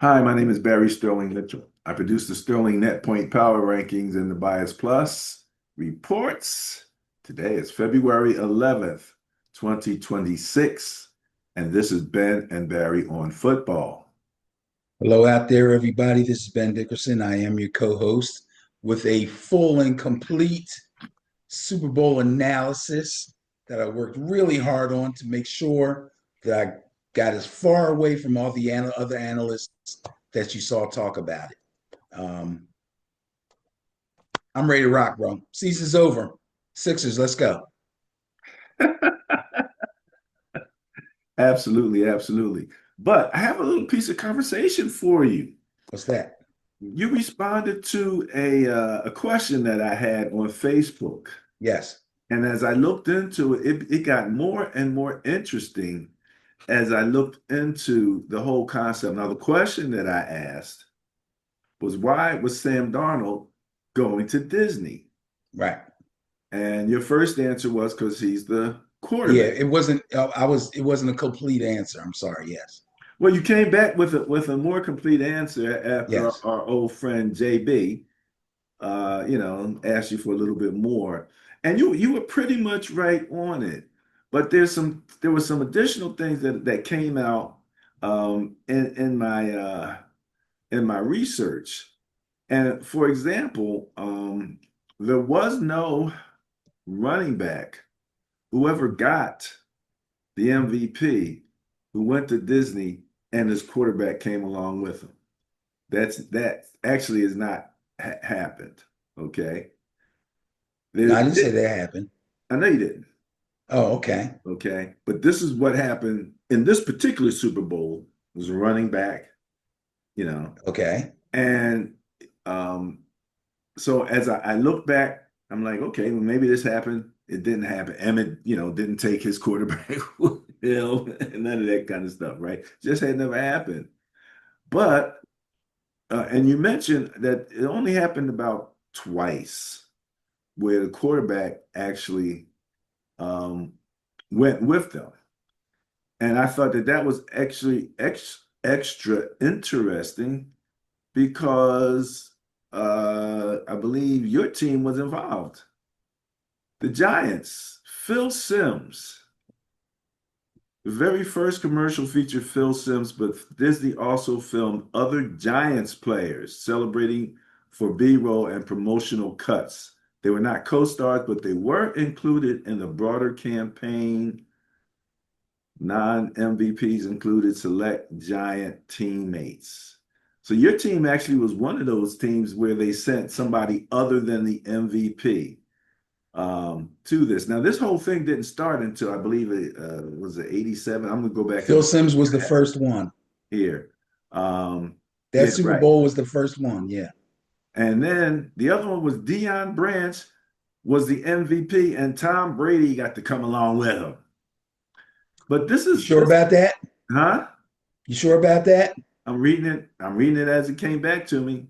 Hi, my name is Barry Sterling Mitchell. I produce the Sterling Net Point Power Rankings and the Bias Plus reports. Today is February 11th, 2026, and this is Ben and Barry on football. Hello out there, everybody. This is Ben Dickerson. I am your co-host with a full and complete Super Bowl analysis that I worked really hard on to make sure that I got as far away from all the other analysts that you saw talk about it. I'm ready to rock, bro. Season's over. Sixers, let's go. Absolutely, absolutely. But I have a little piece of conversation for you. What's that? You responded to a question that I had on Facebook. Yes. And as I looked into it, it got more and more interesting as I looked into the whole concept. Now, the question that I asked was, why was Sam Darnold going to Disney? Right. And your first answer was because he's the Yeah, quarterback. it wasn't a complete answer. I'm sorry. Yes. Well, you came back with a more complete answer after Yes. our old friend JB, asked you for a little bit more, and you were pretty much right on it. But there were some additional things that came out in my research. And for example, there was no running back who ever got the MVP who went to Disney and his quarterback came along with him. That actually has not happened. Okay. No, I didn't There, say that happened. I know you didn't. Oh, okay. Okay. But this is what happened in this particular Super Bowl. It was a running back, you know. Okay. And um, so as I look back, I'm like, okay, well, maybe this happened. It didn't happen. Emmett, didn't take his quarterback, none of that kind of stuff, right? Just had never happened. But and you mentioned that it only happened about twice where the quarterback actually um, went with them. And I thought that was actually extra interesting because I believe your team was involved. The Giants, Phil Simms. The very first commercial featured Phil Simms, but Disney also filmed other Giants players celebrating for B-roll and promotional cuts. They were not co-stars, but they were included in the broader campaign. Non-MVPs included select Giant teammates. So your team actually was one of those teams where they sent somebody other than the MVP to this. Now, this whole thing didn't start until I believe it was it 87. I'm gonna go back and Phil look Simms was the first one. here. Um, That yeah, Super right. Bowl was the first one. Yeah. And then the other one was Deion Branch was the MVP, and Tom Brady got to come along with him. But this You is sure this, about that? huh? You sure about that? I'm reading it. I'm reading it as it came back to me.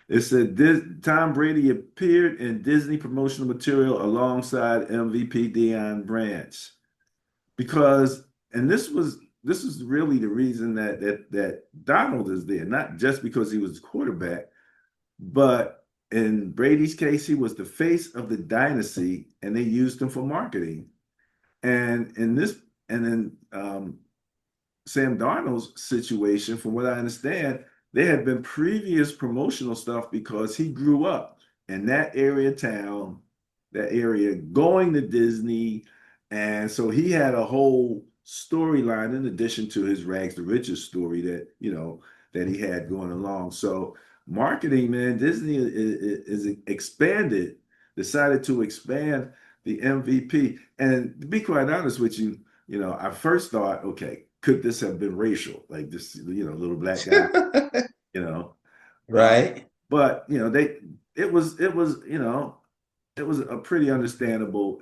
It said Tom Brady appeared in Disney promotional material alongside MVP Deion Branch because, and this is really the reason that Donald is there, not just because he was the quarterback, but in Brady's case, he was the face of the dynasty, and they used him for marketing. And in this, and in Sam Darnold's situation, from what I understand, there had been previous promotional stuff because he grew up in that area of town, that area going to Disney. And so he had a whole storyline in addition to his rags to riches story that he had going along. So marketing, man, Disney is expanded, decided to expand the MVP. And to be quite honest with you, I first thought, okay, could this have been racial? Like this, little black guy, you know. Uh, Right. but it was a pretty understandable,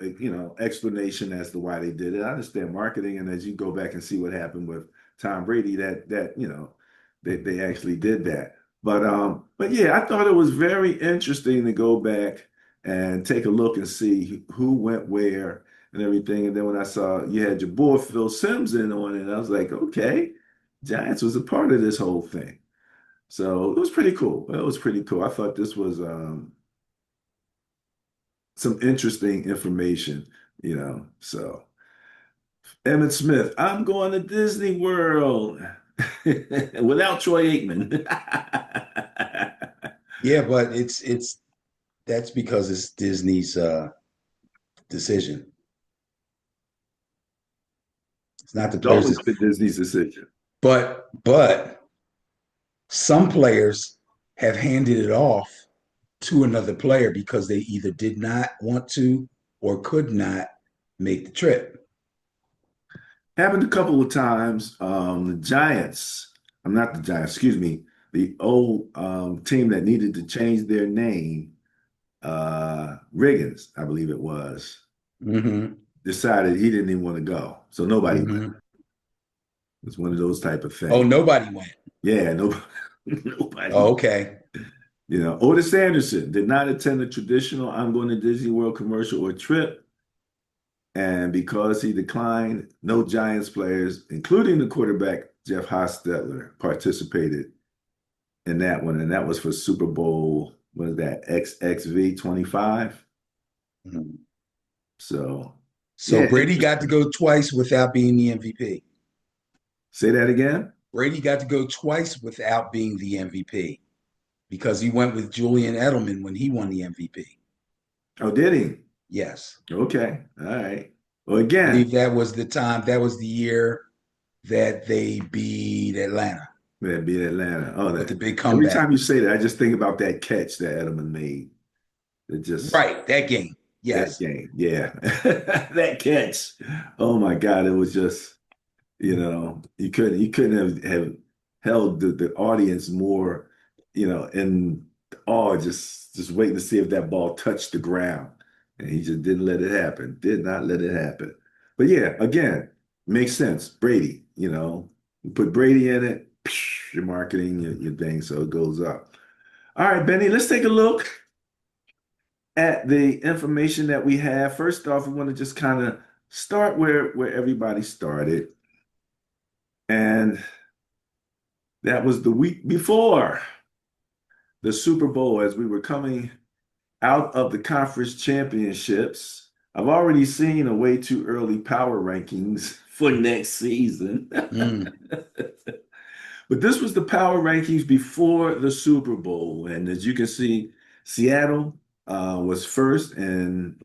explanation as to why they did it. I understand marketing, and as you go back and see what happened with Tom Brady, they actually did that. But yeah, I thought it was very interesting to go back and take a look and see who went where and everything. And then when I saw you had your boy Phil Simms in on it, I was like, okay, Giants was a part of this whole thing. So it was pretty cool. It was pretty cool. I thought this was some interesting information, So Emmett Smith, I'm going to Disney World without Troy Aikman. Yeah, but it's that's because it's Disney's decision. It's not the It's players' always been Disney's decision. but some players have handed it off to another player because they either did not want to or could not make the trip. Happened a couple of times. The Giants, I'm not the Giants, excuse me, the old team that needed to change their name, Riggins, I believe it was, Hmm. decided he didn't even want to go. So nobody went. Hmm. It's one of those type of Oh, things. nobody went. Yeah, nobody, nobody. Oh, okay. Otis Anderson did not attend a traditional I'm going to Disney World commercial or trip. And because he declined, no Giants players, including the quarterback Jeff Hostetler, participated in that one. And that was for Super Bowl, what is that, XXV 25? Mhm. So, So yeah, Brady got to interesting. go twice without being the MVP. Say that again? Brady got to go twice without being the MVP because he went with Julian Edelman when he won the MVP. Oh, did he? Yes. Okay. All right. Well, I believe again, that was the time, that was the year that they beat Atlanta man, beat Atlanta. Oh, with the that big every comeback. time you say that, I just think about that catch that Edelman made. It just Right, that game. that Yes. game. Yeah. That catch. Oh my God. It was just, you couldn't have held the audience more, in awe, just waiting to see if that ball touched the ground. And he just didn't let it happen. Did not let it happen. But yeah, again, makes sense. Brady, you put Brady in it, your marketing, your thing, so it goes up. All right, Benny, let's take a look at the information that we have. First off, we want to just kind of start where everybody started. And that was the week before the Super Bowl as we were coming out of the conference championships. I've already seen a way too early power rankings for next season. Mm, But this was the power rankings before the Super Bowl. And as you can see, Seattle was first. And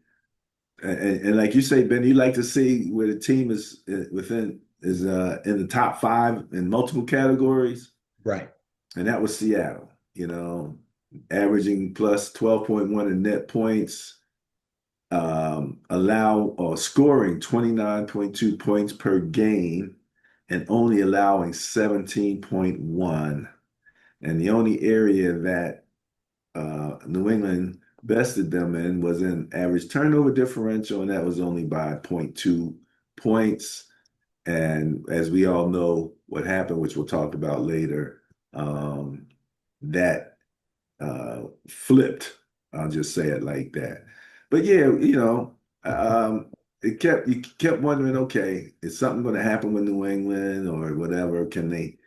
like you say, Ben, you like to see where the team is in the top five in multiple categories. right. And that was Seattle, averaging plus 12.1 in net points, allow or scoring 29.2 points per game, and only allowing 17.1. And the only area that New England bested them in was in average turnover differential, and that was only by zero point 0.2 points. And as we all know, what happened, which we'll talk about later, that flipped. I'll just say it like that. But yeah, you kept wondering, okay, is something going to happen with New England or whatever? Can they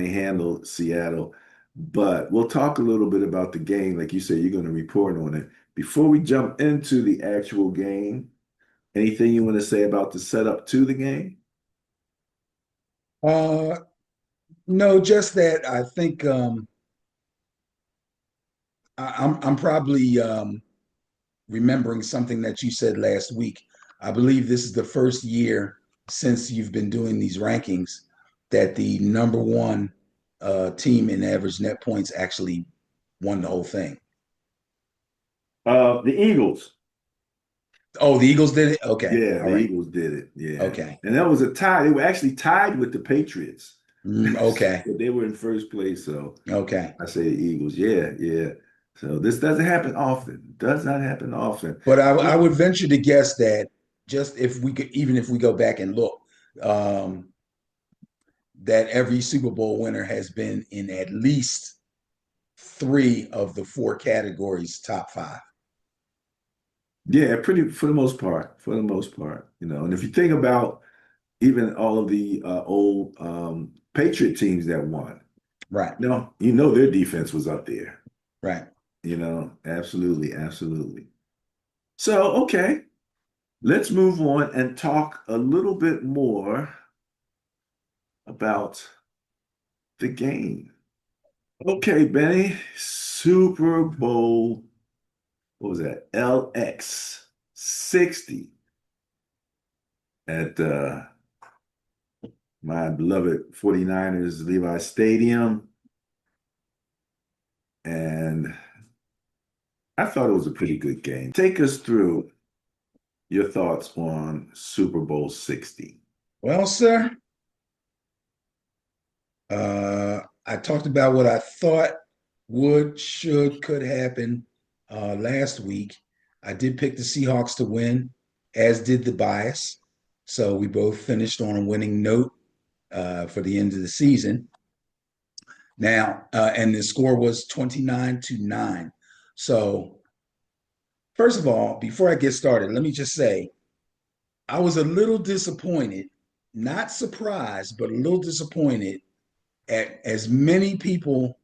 handle Seattle? But we'll talk a little bit about the game. Like you said, you're going to report on it. Before we jump into the actual game, anything you want to say about the setup to the game? Uh, no, just that I think I'm probably remembering something that you said last week. I believe this is the first year since you've been doing these rankings that the number one team in average net points actually won the whole thing. The Eagles. Oh, the Eagles did it? Okay. Yeah, All the right. Eagles did it. Yeah. Okay. And that was a tie. They were actually tied with the Patriots. Okay. But they were in first place. So Okay. I say the Eagles. Yeah, yeah. So this doesn't happen often. Does not happen often. But I would venture to guess that just if we could, even if we go back and look, um, that every Super Bowl winner has been in at least three of the four categories top five. Yeah, pretty for the most part. For the most part, And if you think about even all of the old Patriot teams that won. Right. No, you know their defense was up there. Right. Absolutely, absolutely. So, okay, let's move on and talk a little bit more about the game. Okay, Benny, Super Bowl, what was that? LX 60 at my beloved 49ers Levi Stadium. And I thought it was a pretty good game. Take us through your thoughts on Super Bowl 60. Well, sir, I talked about what I thought would, should, could happen last week. I did pick the Seahawks to win, as did the bias. So we both finished on a winning note for the end of the season. Now, and the score was 29-9. So, first of all, before I get started, let me just say I was a little disappointed, not surprised, but a little disappointed at as many people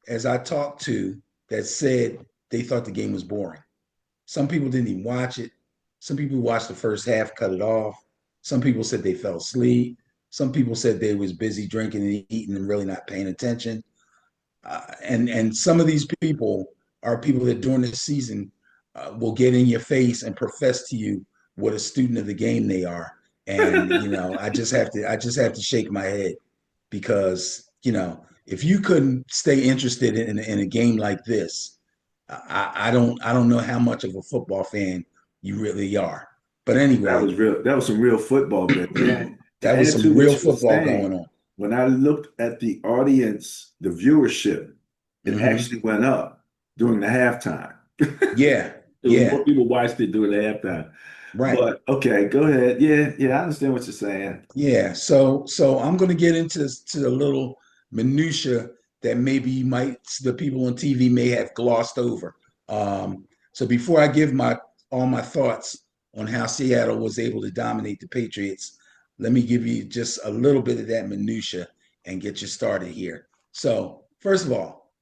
as I talked to that said they thought the game was boring. Some people didn't even watch it. Some people watched the first half, cut it off. Some people said they fell asleep. Some people said they was busy drinking and eating and really not paying attention. And some of these people are people that during the season will get in your face and profess to you what a student of the game they are. And I just have to shake my head because if you couldn't stay interested in a game like this, I don't know how much of a football fan you really are. But That anyway, was real. That was some real football, Ben. And to that was add some to what real you were football going saying, on. when I looked at the audience, the viewership, it Hmm. actually went up during the halftime. Yeah, It was yeah, more people watched it during the halftime. right. But okay, go ahead. Yeah, yeah, I understand what you're saying. Yeah, so I'm going to get into a little minutia that maybe the people on TV may have glossed over. So before I give my all my thoughts on how Seattle was able to dominate the Patriots, let me give you just a little bit of that minutia and get you started here. So first of all,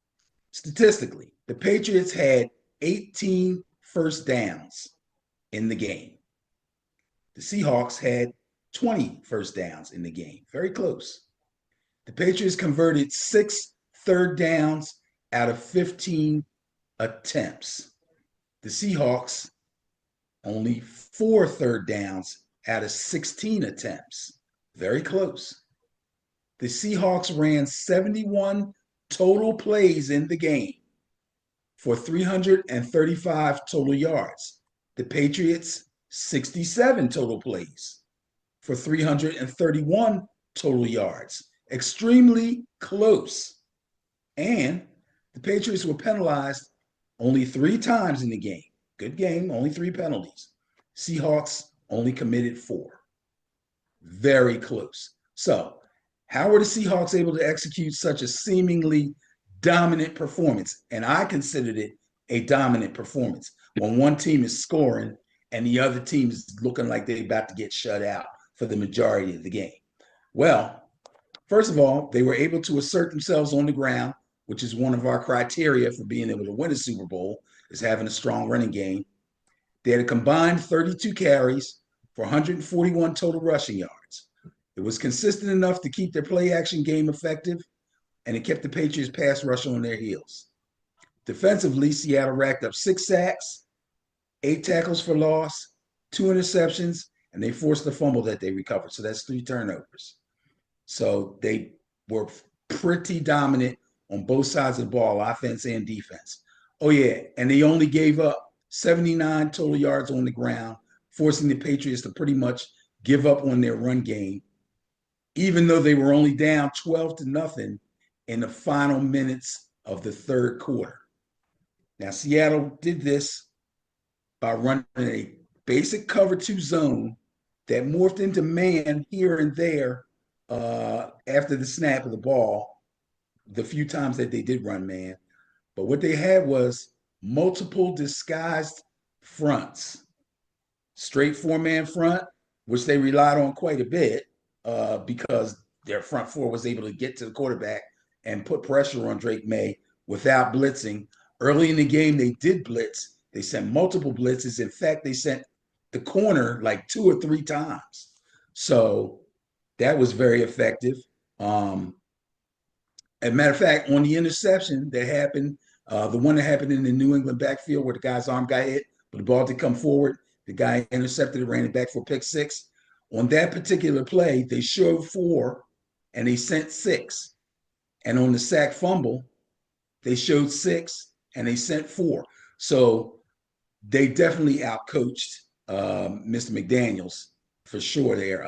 statistically, the Patriots had 18 first downs in the game. The Seahawks had 20 first downs in the game. Very close. The Patriots converted 6 third downs out of 15 attempts. The Seahawks only 4 third downs out of 16 attempts. Very close. The Seahawks ran 71 total plays in the game for 335 total yards. The Patriots, 67 total plays for 331 total yards. Extremely close. And the Patriots were penalized only 3 times in the game. Good game, only 3 penalties. Seahawks only committed 4. Very close. So, how were the Seahawks able to execute such a seemingly dominant performance? And I considered it a dominant performance when one team is scoring and the other team is looking like they're about to get shut out for the majority of the game. Well, first of all, they were able to assert themselves on the ground, which is one of our criteria for being able to win a Super Bowl, is having a strong running game. They had a combined 32 carries for 141 total rushing yards. It was consistent enough to keep their play action game effective, and it kept the Patriots pass rush on their heels. Defensively, Seattle racked up 6 sacks, 8 tackles for loss, 2 interceptions, and they forced the fumble that they recovered. So that's 3 turnovers. So they were pretty dominant on both sides of the ball, offense and defense. Oh, yeah. And they only gave up 79 total yards on the ground, forcing the Patriots to pretty much give up on their run game, even though they were only down 12-0 in the final minutes of the third quarter. Now, Seattle did this by running a basic cover 2 zone that morphed into man here and there after the snap of the ball, the few times that they did run man. But what they had was multiple disguised fronts, straight 4-man front, which they relied on quite a bit because their front four was able to get to the quarterback and put pressure on Drake May without blitzing. Early in the game, they did blitz. They sent multiple blitzes. In fact, they sent the corner like 2 or 3 times. So that was very effective. As a matter of fact, on the interception that happened, the one that happened in the New England backfield where the guy's arm got hit, but the ball did come forward, the guy intercepted it, ran it back for pick six. On that particular play, they showed 4 and they sent 6. And on the sack fumble, they showed 6 and they sent 4. So they definitely outcoached Mr. McDaniels for sure there.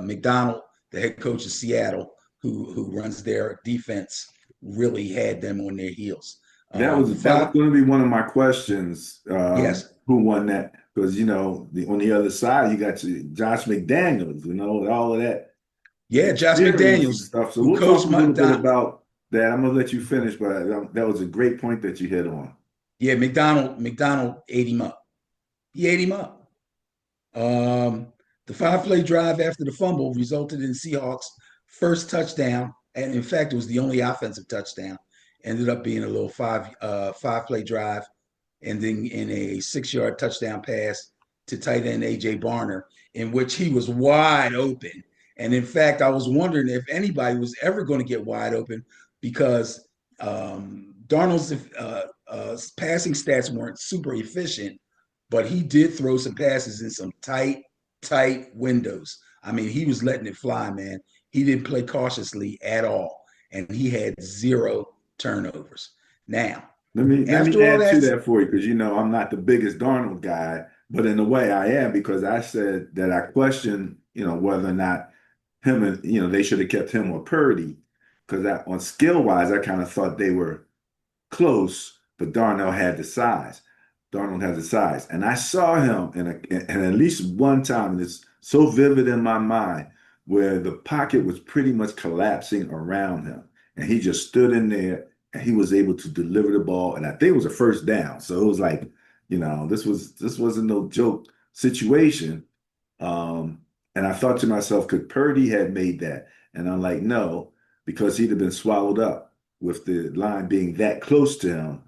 McDonald, the head coach of Seattle, who runs their defense, really had them on their heels. That was going to be one of my questions. Yes. Who won that? Because on the other side you got Josh McDaniels, all of that. Yeah, Josh Experience and McDaniels, stuff. So who we'll talk coached a little bit about that. I'm gonna let you finish, but that was a great point that you hit on. Yeah, McDonald ate him up. He ate him up. The 5-play drive after the fumble resulted in Seahawks' first touchdown, and in fact, it was the only offensive touchdown. Ended up being a little five-play drive, ending in a 6-yard touchdown pass to tight end AJ Barner, in which he was wide open. And in fact, I was wondering if anybody was ever going to get wide open because Darnold's passing stats weren't super efficient, but he did throw some passes in some tight windows. I mean, he was letting it fly, man. He didn't play cautiously at all, and he had 0 turnovers. Now, let me after all add to that, that for you because I'm not the biggest Darnold guy, but in a way I am because I said that I question whether or not him and they should have kept him or Purdy because on skill wise I kind of thought they were close, but Darnold had the size. Darnold has the size, and I saw him in at least one time, and it's so vivid in my mind, where the pocket was pretty much collapsing around him, and he just stood in there, and he was able to deliver the ball, and I think it was a first down. So it was like, this wasn't no joke situation. And I thought to myself, could Purdy have made that? And I'm like, no, because he'd have been swallowed up with the line being that close to him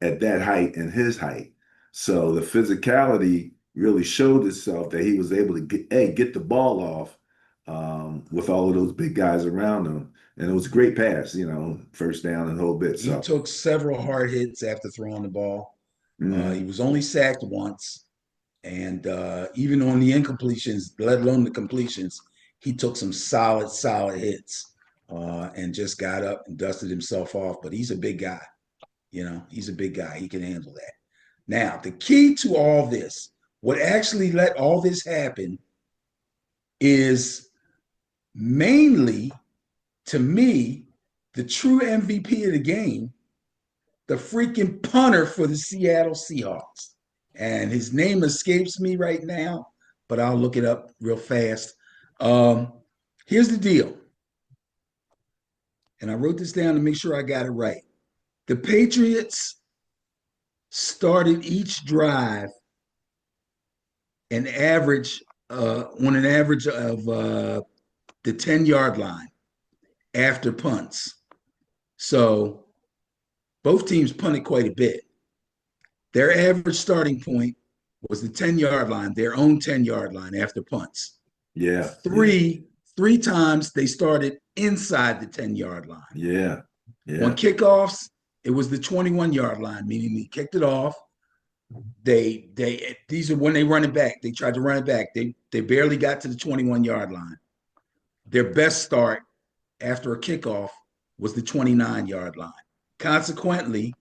at that height and his height. So the physicality really showed itself that he was able to get the ball off with all of those big guys around him. And it was a great pass, first down and the whole bit. he So took several hard hits after throwing the ball. He mhm. was only sacked once, and even on the incompletions, let alone the completions, he took some solid hits and just got up and dusted himself off. But he's a big guy. He's a big guy. He can handle that. Now, the key to all this, what actually let all this happen is mainly, to me, the true MVP of the game, the freaking punter for the Seattle Seahawks. And his name escapes me right now, but I'll look it up real fast. Here's the deal. And I wrote this down to make sure I got it right. The Patriots started each drive on an average of the 10-yard line after punts. So both teams punted quite a bit. Their average starting point was the 10-yard line, their own 10-yard line after punts. Yeah. Three times they started inside the 10-yard line. Yeah. On kickoffs, it was the 21-yard line, meaning they kicked it off. These are when they run it back. They tried to run it back. They barely got to the 21-yard line. Their best start after a kickoff was the 29-yard line. Consequently,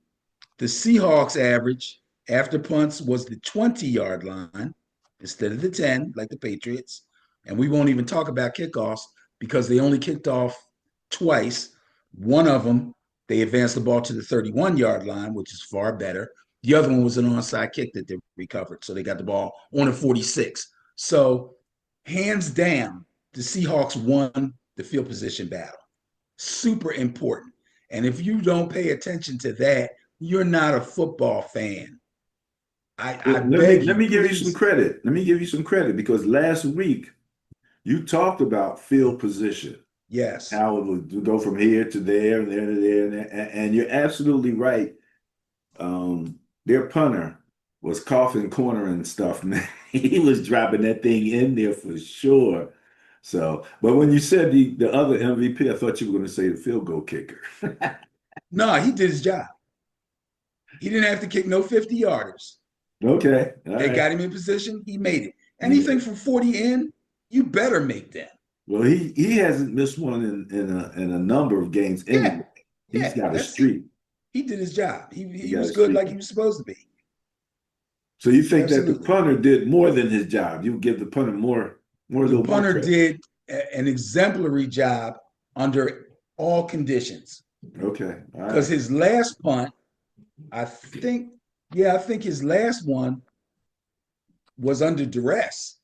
the Seahawks average after punts was the 20-yard line instead of the 10, like the Patriots. And we won't even talk about kickoffs because they only kicked off twice. One of them, they advanced the ball to the 31-yard line, which is far better. The other one was an onside kick that they recovered. So they got the ball on a 46. So hands down, the Seahawks won the field position battle. Super important. And if you don't pay attention to that, you're not a football fan. I beg you, let me give you please. some credit. Let me give you some credit because last week you talked about field position. Yes. how it would go from here to there and there to there. And you're absolutely right. Their punter was coughing corner and stuff, man. He was dropping that thing in there for sure. So, but when you said the other MVP, I thought you were going to say the field goal kicker. No, he did his job. He didn't have to kick no 50 yarders. Okay, all They right. got him in position. He made it. He made Anything it. from 40 in, you better make them. Well, he hasn't missed one in a number of games Yeah. anyway. He's Yeah. got a That's streak. he did his job. He He got was a good streak. like he was supposed to be. So you think that the Absolutely. punter did more than his job? You give the punter a The little more punter credit. did an exemplary job under all conditions. Okay, all Because right. his last punt, I think, yeah, I think his last one was under duress.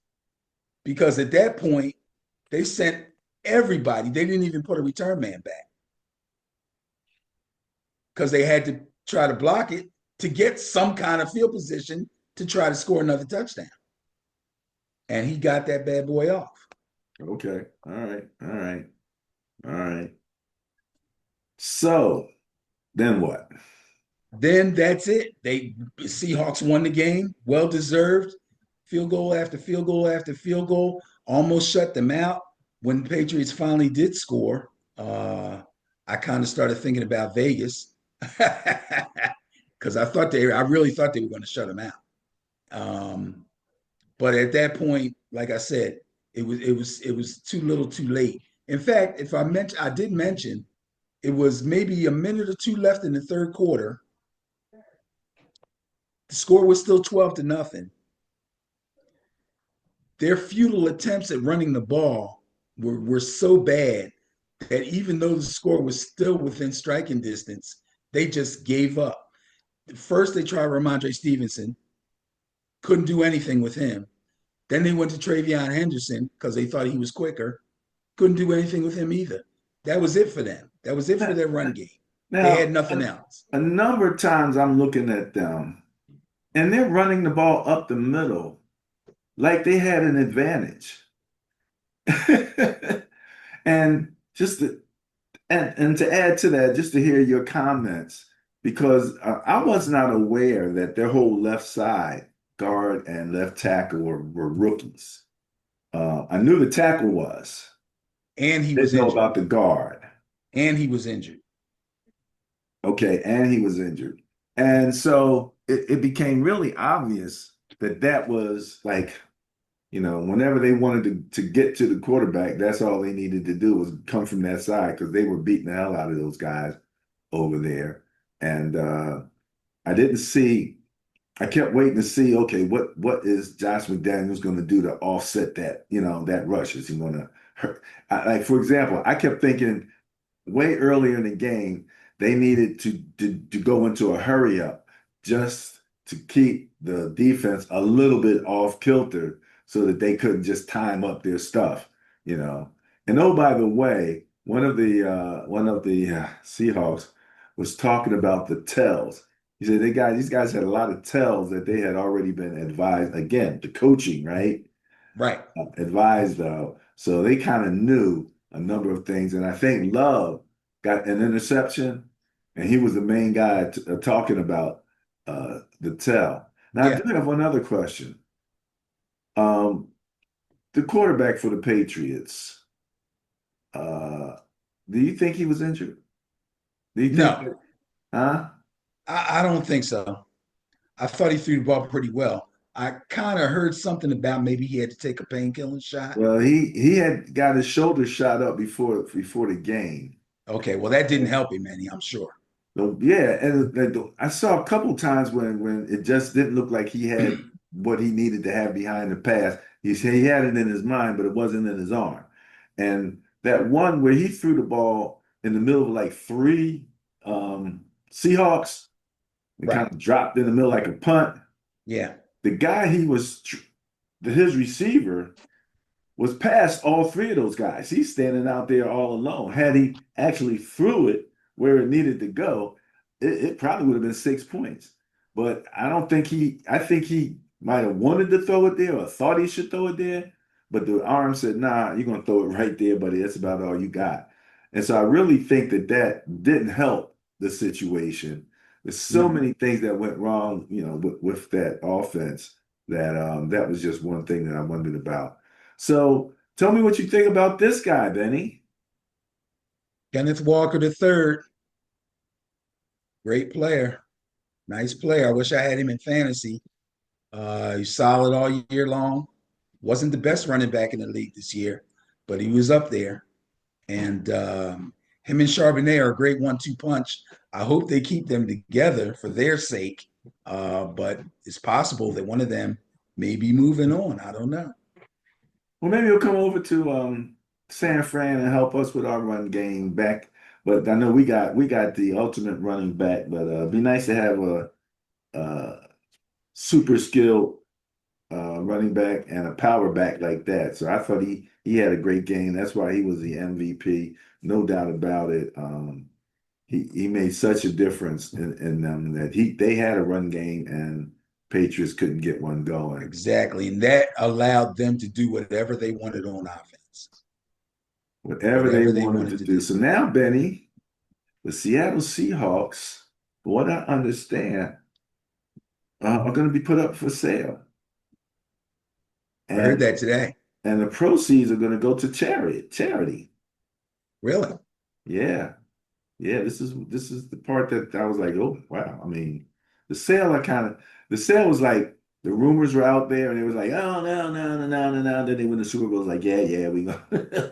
Because at that point, they sent everybody. They didn't even put a return man back because they had to try to block it to get some kind of field position to try to score another touchdown. And he got that bad boy off. Okay, all right, all right, all right. So then what? Then that's it. They Seahawks won the game, well deserved. Field goal after field goal after field goal, almost shut them out. When the Patriots finally did score, I kind of started thinking about Vegas because I really thought they were going to shut them out. Um, but at that point, like I said, it was too little, too late. In fact, if I did mention it was maybe a minute or two left in the third quarter. The score was still 12-0. Their futile attempts at running the ball were so bad that even though the score was still within striking distance, they just gave up. First, they tried Ramondre Stevenson, couldn't do anything with him. Then they went to Travion Henderson because they thought he was quicker, couldn't do anything with him either. That was it for them. That was it for Now, their run game. They had now, nothing else. a number of times I'm looking at them, and they're running the ball up the middle like they had an advantage. And just to, and to add to that, just to hear your comments, because I was not aware that their whole left side, guard and left tackle, were rookies. I knew the tackle was. And he Didn't was know injured. about the guard. And he was injured. Okay, and he was injured. And so it became really obvious that that was like, whenever they wanted to get to the quarterback, that's all they needed to do was come from that side because they were beating the hell out of those guys over there. And I didn't see, I kept waiting to see, okay, what is Josh McDaniels going to do to offset that, that rush? Is he going to hurt? Like, for example, I kept thinking way earlier in the game, they needed to go into a hurry up just to keep the defense a little bit off kilter so that they couldn't just time up their stuff, you know. And oh, by the way, one of the Seahawks was talking about the tells. He said these guys had a lot of tells that they had already been advised. Again, the coaching, right? Right. Advised of. So they kind of knew a number of things. And I think Love got an interception, and he was the main guy talking about the tell. Now, I Yeah. do have one other question. Um, the quarterback for the Patriots, uh, do you think he was injured? Do you think No, that, huh? I don't think so. I thought he threw the ball pretty well. I kind of heard something about maybe he had to take a painkilling shot. Well, he had got his shoulder shot up before the game. Okay, well, that didn't help him any, I'm sure. So, yeah, and I saw a couple times when it just didn't look like he had what he needed to have behind the pass. He said he had it in his mind, but it wasn't in his arm. And that one where he threw the ball in the middle of like three Seahawks, it kind Right. of dropped in the middle like a punt. Yeah. The guy his receiver was past all three of those guys. He's standing out there all alone. Had he actually threw it where it needed to go, it probably would have been 6 points. But I think he might have wanted to throw it there or thought he should throw it there. but the arm said, "Nah, you're gonna throw it right there, buddy. That's about all you got." And so I really think that that didn't help the situation. There's so Mhm. many things that went wrong, with that offense that that was just one thing that I wondered about. So tell me what you think about this guy, Benny. Kenneth Walker III, great player, nice player. I wish I had him in fantasy. He's solid all year long. Wasn't the best running back in the league this year, but he was up there. And him and Charbonnet are a great 1-2 punch. I hope they keep them together for their sake. But it's possible that one of them may be moving on. I don't know. Well, maybe he'll come over to San Fran and help us with our run game back. But I know we got the ultimate running back, but it'd be nice to have a super skilled running back and a power back like that. So I thought he had a great game. That's why he was the MVP, no doubt about it. He made such a difference in them that they had a run game and Patriots couldn't get one going. Exactly. And that allowed them to do whatever they wanted on offense, Whatever they whatever they wanted wanted to to do. do. So now, Benny, the Seattle Seahawks, from what I understand, are going to be put up for sale, I heard and that today. and the proceeds are going to go to charity. Charity. Really? Yeah. Yeah, this is the part that I was like, oh wow. I mean, the sale the sale was like the rumors were out there and it was like, oh no, no, no, no, no, no. Then they win the Super Bowl, it was like, yeah, yeah, we go,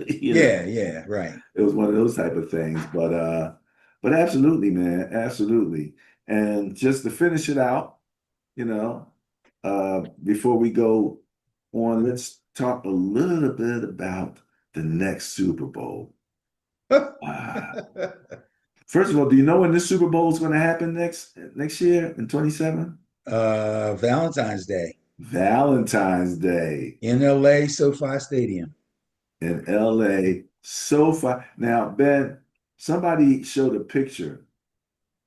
Yeah, yeah, right. it was one of those type of things. But absolutely, man, absolutely. And just to finish it out, you know, before we go on, let's talk a little bit about the next Super Bowl. Uh, First of all, do you know when this Super Bowl is going to happen next year in 27? Valentine's Day Valentine's Day in LA, SoFi Stadium. in LA. So far. Now, Ben, somebody showed a picture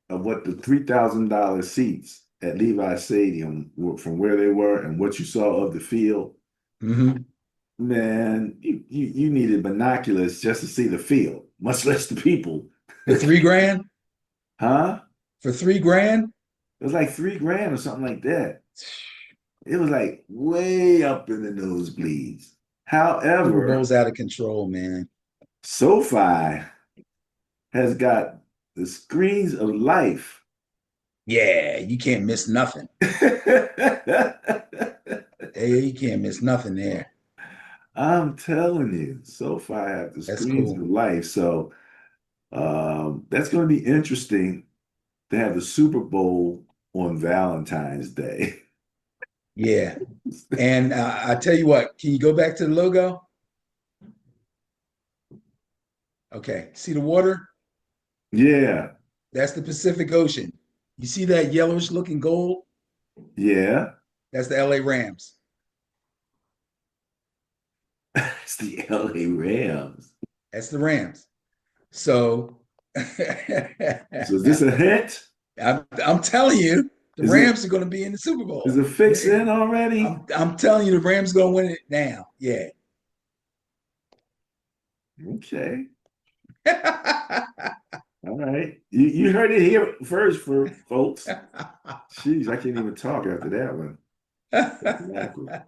of what the $3,000 seats at Levi Stadium were from where they were and what you saw of the field. Mm-hmm. Man, you needed binoculars just to see the field, much less the people. For 3 grand? Huh? For 3 grand? It was like 3 grand or something like that. It was like way up in the nosebleeds. Super However, Bowl's out of control, man. SoFi has got the screens of life. Yeah, you can't miss nothing. Hey, you can't miss nothing there. I'm telling you, SoFi have the That's screens of cool. life. So that's going to be interesting to have the Super Bowl on Valentine's Day. Yeah. And I tell you what, can you go back to the logo? Okay. See the water? Yeah, That's the Pacific Ocean. You see that yellowish looking gold? yeah. That's the LA Rams. It's the LA Rams. That's the Rams. So So is this a hint? I'm telling you, the Is it Rams are going to be in the Super is Bowl. it fixed in already? I'm telling you, the Rams are going to win it now. Yeah. Okay. All right. You heard it here first for folks. Jeez, I can't even talk after that one. Exactly. Well,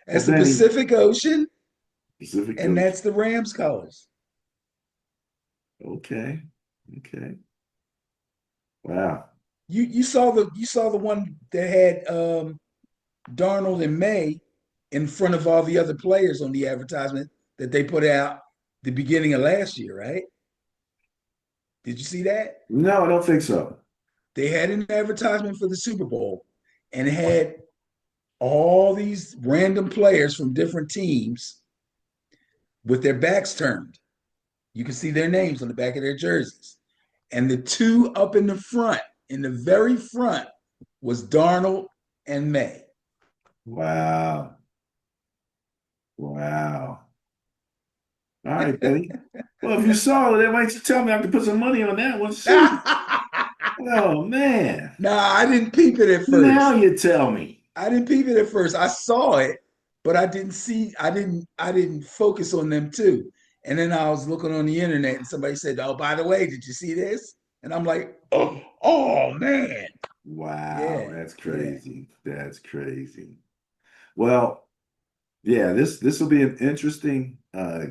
That's the Benny, Pacific Ocean, Pacific and Coast. that's the Rams colors. Okay. Okay. Wow. You saw the one that had Darnold and May in front of all the other players on the advertisement that they put out the beginning of last year, right? Did you see that? No, I don't think so. They had an advertisement for the Super Bowl and had all these random players from different teams with their backs turned. You can see their names on the back of their jerseys. And the two up in the front, in the very front, was Darnold and May. Wow. Wow. All right, Benny. Well, if you saw it, then why don't you tell me I can put some money on that one? Shoot. Oh man. Nah, I didn't peep it at Now first. you tell me. I didn't peep it at first. I saw it but I didn't focus on them too. And then I was looking on the internet and somebody said, "Oh, by the way, did you see this?" And I'm like, "Oh man. Wow, Yeah, that's yeah. crazy. That's crazy. Well, yeah, this will be an interesting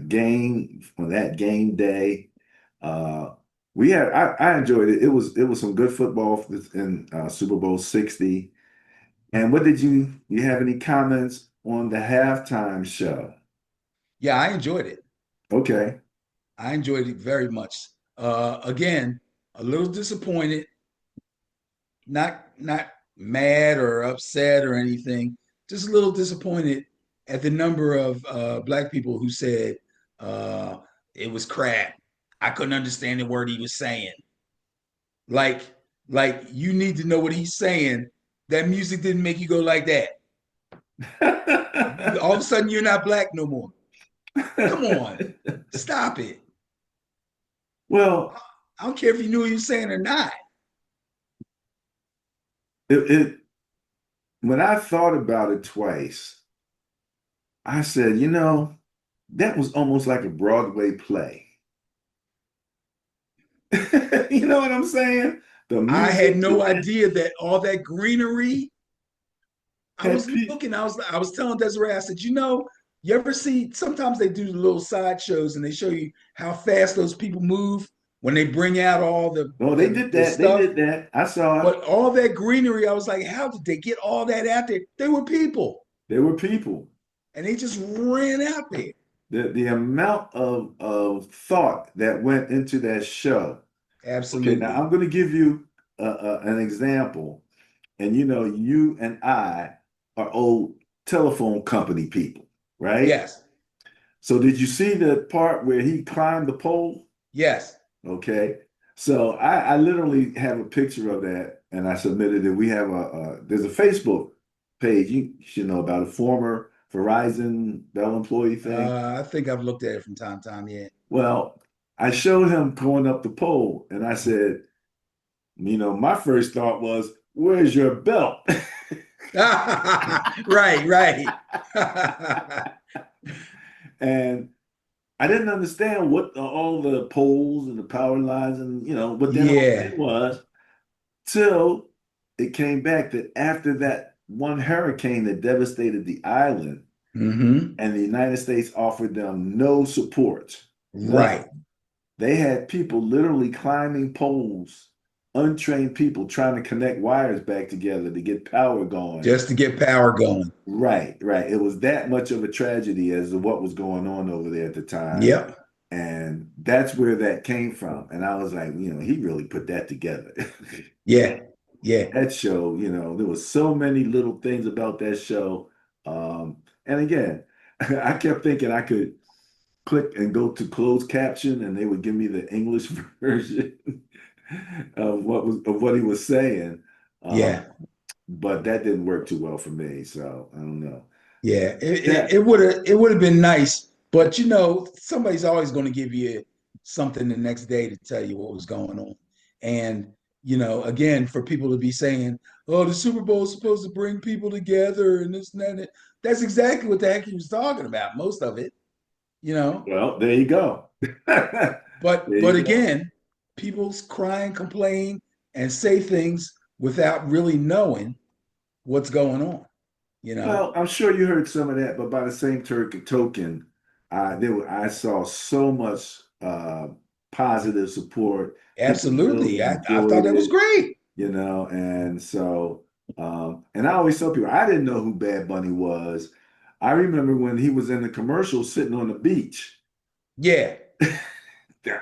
game on that game day. Uh, I enjoyed it. It was some good football in Super Bowl 60. And what did you have any comments on the halftime show? Yeah, I enjoyed it. Okay. I enjoyed it very much. Again, a little disappointed, not mad or upset or anything, just a little disappointed at the number of black people who said uh, it was crap. I couldn't understand the word he was saying. Like, like you need to know what he's saying. That music didn't make you go like that. All of a sudden, you're not black no more. Come on, stop it. Well, I don't care if you knew what he was saying or not. it when I thought about it twice, I said, that was almost like a Broadway play. You know what I'm saying? The I had music, no idea that all that greenery. I had was pe- looking. I was telling Desiree. I said, you ever see? Sometimes they do the little sideshows and they show you how fast those people move when they bring out all the oh, they the, did the that. They stuff. did that. I saw it. But all that greenery, I was like, how did they get all that out there? They were people, There were people. and they just ran out there. The amount of thought that went into that show. Okay, now Absolutely. I'm going to give you an example. And you and I are old telephone company people, right? Yes. So did you see the part where he climbed the pole? Yes. Okay. So I literally have a picture of that and I submitted it. We have there's a Facebook page you should know about a former Verizon Bell employee thing. I think I've looked at it from time to time. Yeah. Well, I showed him going up the pole and I said, my first thought was, where's your belt? Right. Right. And I didn't understand what all the poles and the power lines and what that whole Yeah. thing was till it came back that after that one hurricane that devastated the island Hmm. and the United States offered them no support, Right. nothing. They had people literally climbing poles, untrained people trying to connect wires back together to get power going. Just to get power going. Right, right. It was that much of a tragedy as to what was going on over there at the time. Yep. And that's where that came from. And I was like, he really put that together. Yeah. Yeah. That show, there was so many little things about that show. And again, I kept thinking I could click and go to closed caption and they would give me the English version of what he was saying. Yeah. But that didn't work too well for me. So I don't know. Yeah. It That would have it would have been nice, but somebody's always going to give you something the next day to tell you what was going on. And again, for people to be saying, "Oh, the Super Bowl is supposed to bring people together," and this and that, that's exactly what the heck he was talking about. Most of it, you know. Well, there you go. But There but you go. again, people cry and complain and say things without really knowing what's going on. You know. Well, I'm sure you heard some of that, but by the same token, I saw so much positive support. People really Absolutely. I thought enjoyed that was it, great. and so and I always tell people I didn't know who Bad Bunny was. I remember when he was in the commercial sitting on the beach. Yeah. Yeah,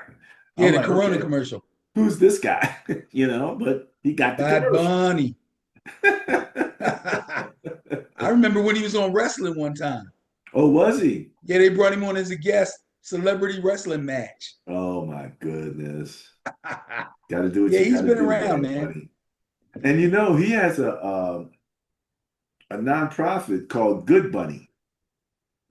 I'm the like, Corona okay, commercial. who's this guy? But he got the Bad commercial. Bunny. I remember when he was on wrestling one time. Oh, was he? Yeah, they brought him on as a guest celebrity wrestling match. Oh my goodness. Got to do what Yeah, you he's got to been do, around, Bad man. Bunny. And he has a nonprofit called Good Bunny.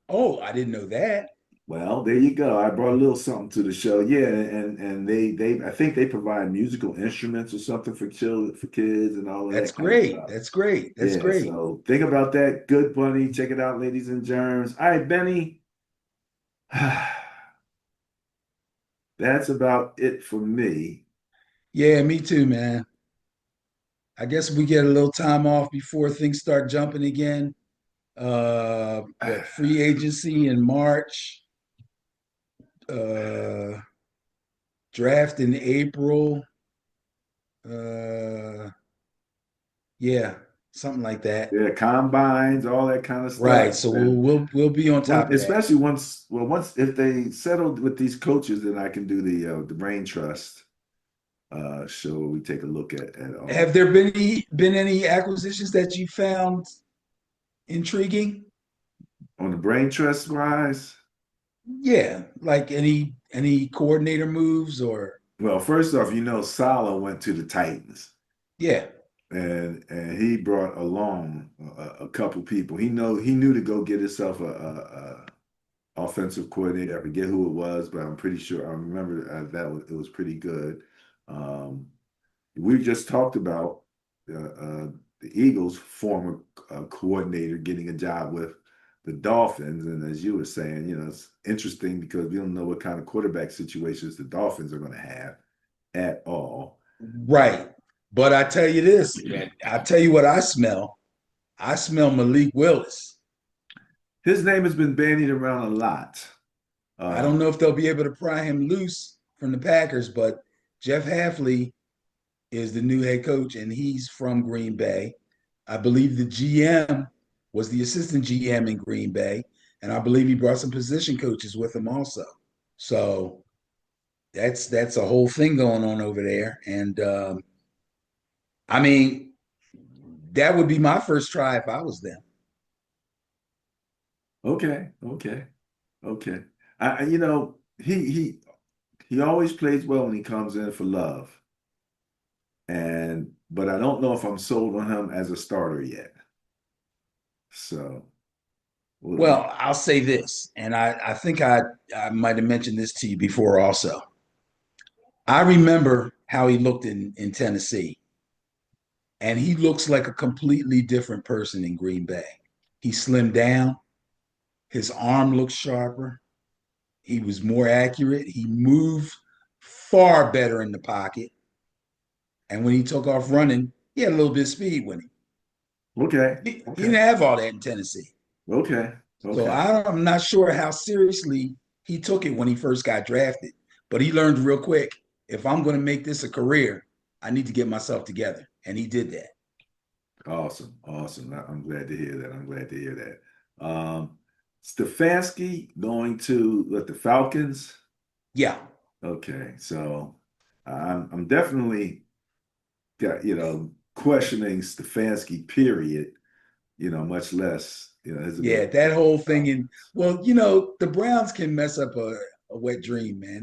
Oh, I didn't know that. Well, there you go. I brought a little something to the show. Yeah, and they I think they provide musical instruments or something for children, for kids and all of That's that kind of great. stuff. That's great. That's Yeah, great. so think about that. Good Bunny. Check it out, ladies and germs. All right, Benny. That's about it for me. Yeah, me too, man. I guess we get a little time off before things start jumping again. What free agency in March, uh, draft in April. Uh, yeah, something like that. Yeah, combines, all that kind of Right. stuff. So we'll And we'll be on top when, of that. especially once if they settled with these coaches, then I can do the brain trust show where we take a look at all Have there been any acquisitions that you found intriguing? on the brain trust wise. Yeah, like any coordinator moves or Well, first off, Salah went to the Titans, yeah. and he brought along a couple people. He knew to go get himself a offensive coordinator. I forget who it was, but I'm pretty sure I remember it was pretty good. Um, we just talked about the Eagles' former coordinator getting a job with the Dolphins, and as you were saying, it's interesting because we don't know what kind of quarterback situations the Dolphins are going to have at all. Right. But I tell you this, I tell you what I smell. I smell Malik Willis. His name has been bandied around a lot. I don't Uh, know if they'll be able to pry him loose from the Packers, but Jeff Hafley is the new head coach, and he's from Green Bay. I believe the GM was the assistant GM in Green Bay, and I believe he brought some position coaches with him also. So that's a whole thing going on over there. And I mean, that would be my first try if I was them. okay, okay, okay. He always plays well when he comes in for love. But I don't know if I'm sold on him as a starter yet. So we'll, Well, I'll say this, and I think I might have mentioned this to you before also. I remember how he looked in Tennessee, and he looks like a completely different person in Green Bay. He slimmed down, his arm looks sharper, he was more accurate, he moved far better in the pocket. And when he took off running, he had a little bit of speed with him. okay, He okay, didn't have all that in Tennessee. okay, So okay. I'm not sure how seriously he took it when he first got drafted, but he learned real quick, if I'm going to make this a career, I need to get myself together. And he did that. Awesome, awesome. I'm glad to hear that. I'm glad to hear that. Stefanski going to the Falcons. Yeah. Okay, so I'm definitely got questioning Stefanski. Period. Much less his Yeah. ability. That whole thing. And well, the Browns can mess up a wet dream, man.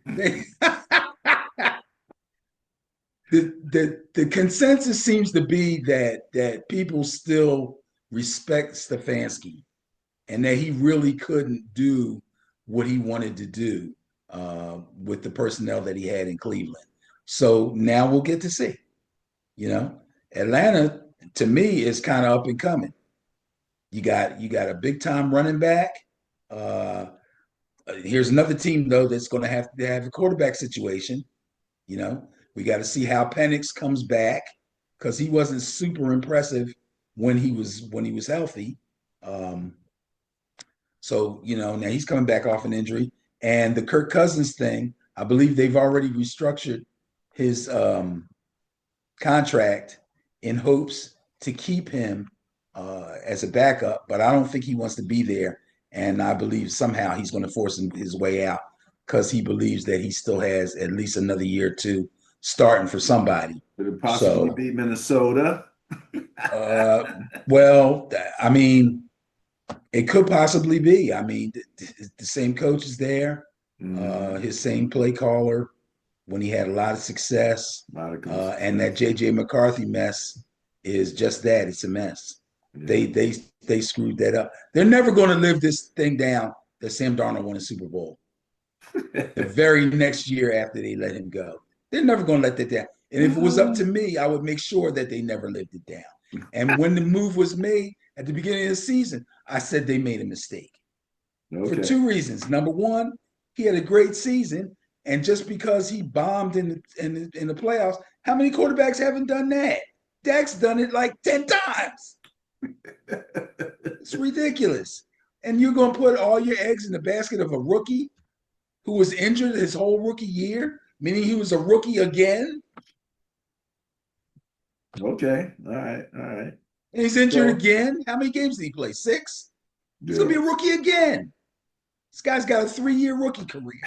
They the consensus seems to be that people still respect Stefanski and that he really couldn't do what he wanted to do with the personnel that he had in Cleveland. So now we'll get to see. You know, Atlanta to me is kind of up and coming. You got a big time running back. Uh, Here's another team though that's going to have a quarterback situation. You know, we got to see how Penix comes back because he wasn't super impressive when he was healthy. Um, So, now he's coming back off an injury. And the Kirk Cousins thing, I believe they've already restructured his contract in hopes to keep him as a backup, but I don't think he wants to be there. And I believe somehow he's going to force his way out because he believes that he still has at least another year or two starting for somebody. Could it possibly So, be Minnesota? uh, well, I mean, it could possibly be. I mean, the same coach is there, Mhm. his same play caller when he had a lot of success. Modicum And that success. JJ McCarthy mess is just that. It's a mess. Yeah. They screwed that up. They're never going to live this thing down that Sam Darnold won a Super Bowl the very next year after they let him go. They're never going to let that down. And if it was up to me, I would make sure that they never lived it down. And when the move was made at the beginning of the season, I said they made a mistake for Okay. two reasons. Number one, he had a great season, and just because he bombed in the playoffs, how many quarterbacks haven't done that? Dak's done it like 10 times. It's ridiculous. And you're going to put all your eggs in the basket of a rookie who was injured his whole rookie year, meaning he was a rookie again. Okay. All right. All right. And he's injured again. How many games did he play? 6? He's going to be a rookie again. This guy's got a 3-year rookie career.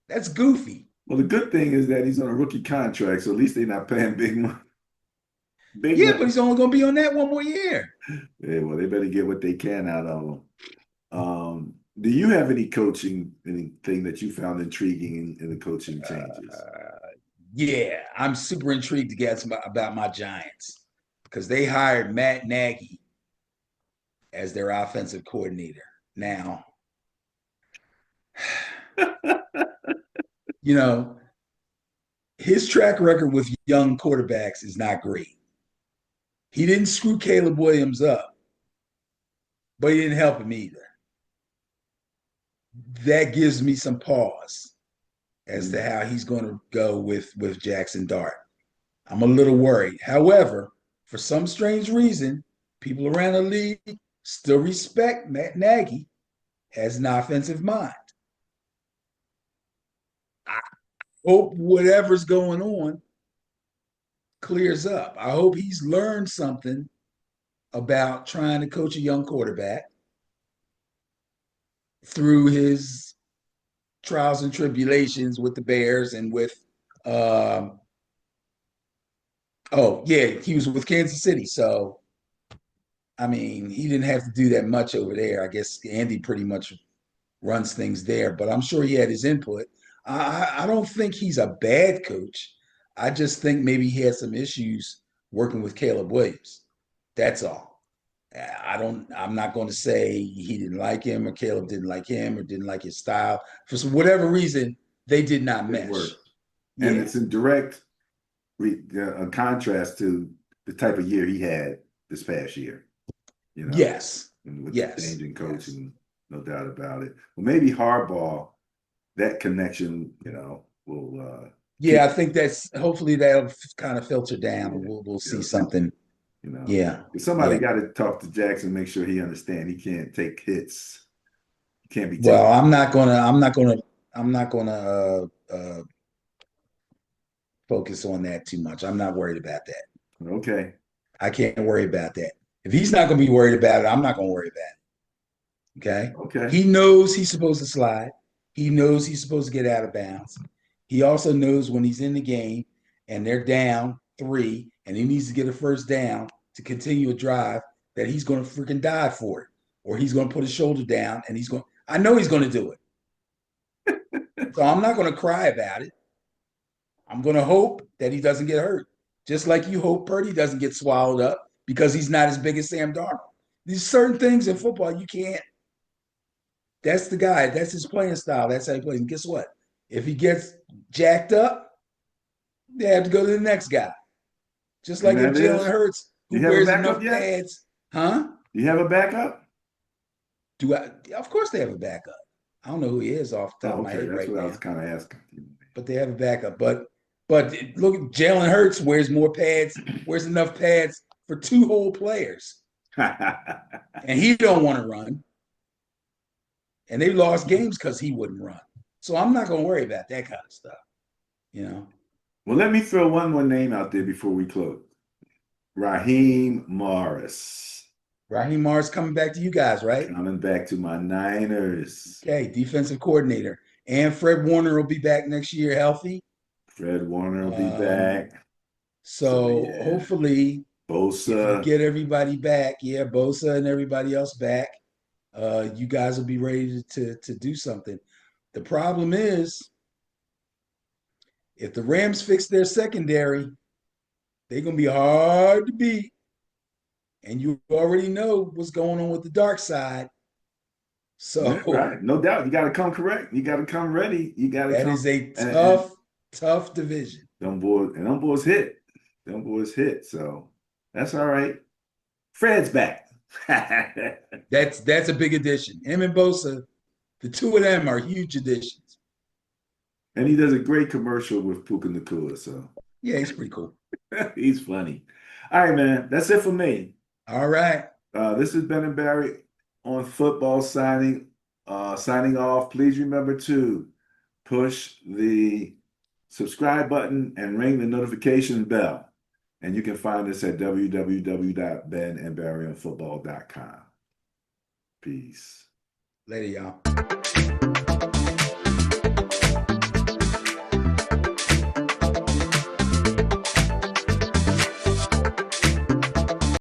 That's goofy. Well, the good thing is that he's on a rookie contract, so at least they're not paying big money. But he's only going to be on that one more year. Yeah, well, they better get what they can out of him. Do you have anything that you found intriguing in the coaching changes? Yeah, I'm super intrigued to get about my Giants because they hired Matt Nagy as their offensive coordinator. Now, his track record with young quarterbacks is not great. He didn't screw Caleb Williams up, but he didn't help him either. That gives me some pause as to how he's going to go with Jackson Dart. I'm a little worried. However, for some strange reason, people around the league still respect Matt Nagy as an offensive mind. I hope whatever's going on clears up. I hope he's learned something about trying to coach a young quarterback through his trials and tribulations with the Bears and with he was with Kansas City. So I mean, he didn't have to do that much over there. I guess Andy pretty much runs things there, but I'm sure he had his input. I don't think he's a bad coach. I just think maybe he had some issues working with Caleb Williams. That's all. I'm not going to say he didn't like him or Caleb didn't like him or didn't like his style. For whatever reason, they did not mesh. And it's in direct contrast to the type of year he had this past year. Yes. And with the changing coaching, no doubt about it. Well, maybe Harbaugh, that connection, will. I think that's hopefully that'll kind of filter down. Yeah. We'll see something. Somebody got to talk to Jackson, make sure he understands he can't take hits. He can't be. Well, I'm not gonna focus on that too much. I'm not worried about that. Okay. I can't worry about that. If he's not going to be worried about it, I'm not going to worry about it. Okay. Okay. He knows he's supposed to slide. He knows he's supposed to get out of bounds. He also knows when he's in the game and they're down 3 and he needs to get a first down to continue a drive that he's going to freaking die for it, or he's going to put his shoulder down and I know he's going to do it. So I'm not going to cry about it. I'm going to hope that he doesn't get hurt. Just like you hope Purdy doesn't get swallowed up because he's not as big as Sam Darnold. There's certain things in football you can't. That's the guy. That's his playing style. That's how he plays. And guess what? If he gets jacked up, they have to go to the next guy. Just like if Jalen Hurts, who wears enough pads. Huh? Do you have a backup? Of course they have a backup. I don't know who he is off the top of my head right now. That's what I was kind of asking. But they have a backup. But look, Jalen Hurts wears more pads, wears enough pads for 2 whole players. And he don't want to run. And they lost games because he wouldn't run. So I'm not going to worry about that kind of stuff. Well, let me throw one more name out there before we close. Raheem Morris. Raheem Morris coming back to you guys, right? Coming back to my Niners. Okay, defensive coordinator. And Fred Warner will be back next year healthy. Fred Warner will be back. So hopefully, Bosa, get everybody back. Yeah, Bosa and everybody else back. You guys will be ready to do something. The problem is, if the Rams fix their secondary, they're going to be hard to beat. And you already know what's going on with the dark side. Yeah, So right. No doubt. You got to come correct. You got to come ready. You got to that come. is a And tough division. them boys hit. Them boys hit. So that's all right. Fred's back. That's a big addition. Him and Bosa, the two of them are huge additions. And he does a great commercial with Puka Nakua. So Yeah, he's pretty cool. he's funny. All right, man. That's it for me. All right. This is Ben and Barry on football signing off. Please remember to push the subscribe button and ring the notification bell. And you can find us at www.benandbarryonfootball.com. Peace. Later, y'all.